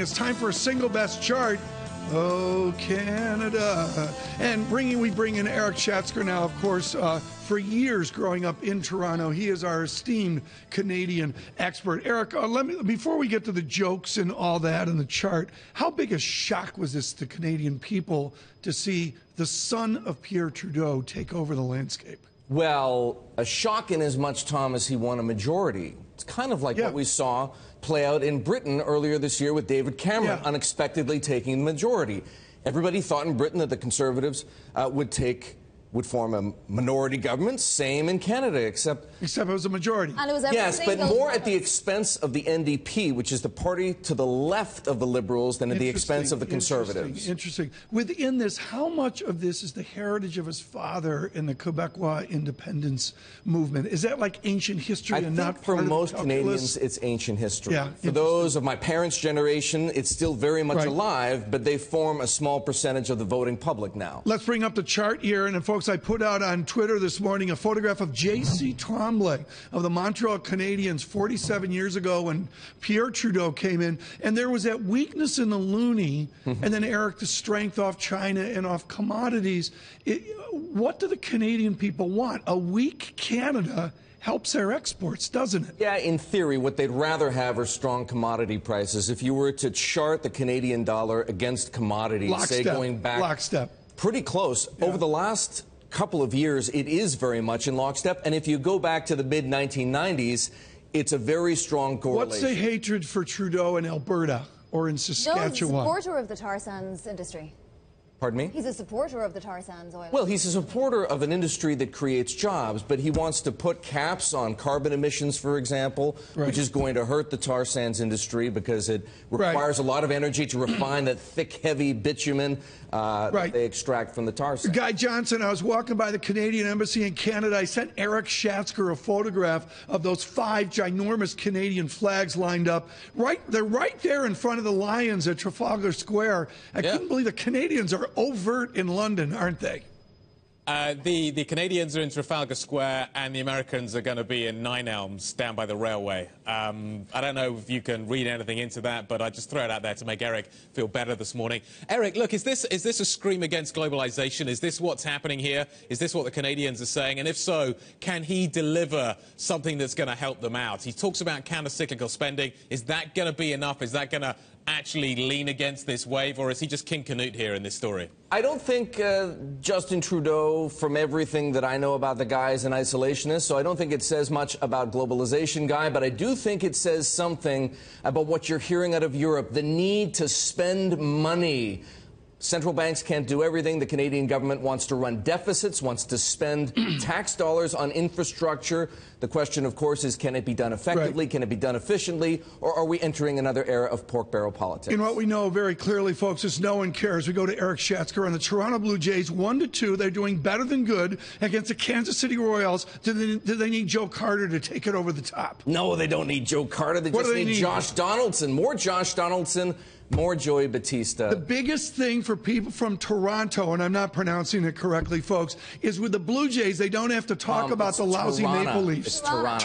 It's time for a single best chart. Oh, Canada. And we bring in Eric Schatzker now, of course, for years growing up in Toronto. He is our esteemed Canadian expert. Eric, before we get to the jokes and all that and the chart, how big a shock was this to Canadian people to see the son of Pierre Trudeau take over the landscape? Well, a shock in as much, Tom, as he won a majority. It's kind of like what we saw play out in Britain earlier this year with David Cameron unexpectedly taking the majority. Everybody thought in Britain that the Conservatives would form a minority government. Same in Canada, except it was a majority. And it was yes, but more at the expense of the NDP, which is the party to the left of the Liberals, than at the expense of the Conservatives. Interesting. Within this, how much of this is the heritage of his father in the Quebecois independence movement? Is that like ancient history and not for part most of the Canadians, it's ancient history. Yeah, for those of my parents' generation, it's still very much alive, but they form a small percentage of the voting public now. Let's bring up the chart here, and folks, I put out on Twitter this morning a photograph of J.C. Tremblay of the Montreal Canadiens 47 years ago when Pierre Trudeau came in, and there was that weakness in the loonie, and then, Eric, the strength off China and off commodities. What do the Canadian people want? A weak Canada helps their exports, doesn't it? Yeah, in theory, what they'd rather have are strong commodity prices. If you were to chart the Canadian dollar against commodities, say going back pretty close, over the last couple of years, it is very much in lockstep. And if you go back to the mid-1990s, it's a very strong correlation. What's the hatred for Trudeau in Alberta or in Saskatchewan? No, he's a supporter of the tar sands industry. Pardon me? He's a supporter of the tar sands oil. Well, he's a supporter of an industry that creates jobs, but he wants to put caps on carbon emissions, for example, which is going to hurt the tar sands industry because it requires a lot of energy to refine that thick, heavy bitumen that they extract from the tar sands. Guy Johnson, I was walking by the Canadian Embassy in Canada. I sent Eric Schatzker a photograph of those 5 ginormous Canadian flags lined up. They're right there in front of the Lions at Trafalgar Square. I couldn't believe the Canadians are overt in London, aren't they? The Canadians are in Trafalgar Square, and the Americans are going to be in Nine Elms down by the railway. I don't know if you can read anything into that, but I just throw it out there to make Eric feel better this morning. Eric, look, is this a scream against globalization? Is this what's happening here? Is this what the Canadians are saying? And if so, can he deliver something that's going to help them out? He talks about counter-cyclical spending. Is that going to be enough? Is that going to actually lean against this wave, or is he just King Canute here in this story? I don't think Justin Trudeau, from everything that I know about the guy, is an isolationist, so I don't think it says much about globalization, Guy, but I do think it says something about what you're hearing out of Europe, the need to spend money. Central banks can't do everything. The Canadian government wants to run deficits, wants to spend tax dollars on infrastructure. The question, of course, is can it be done effectively? Can it be done efficiently? Or are we entering another era of pork barrel politics? You know what we know very clearly, folks, is no one cares. We go to Eric Schatzker on the Toronto Blue Jays 1-2. They're doing better than good against the Kansas City Royals. Do they need Joe Carter to take it over the top? No, they don't need Joe Carter. They just need Josh Donaldson. More Josh Donaldson. More Joey Batista. The biggest thing for people from Toronto, and I'm not pronouncing it correctly, folks, is with the Blue Jays, they don't have to talk about the lousy Maple Leafs. It's Toronto.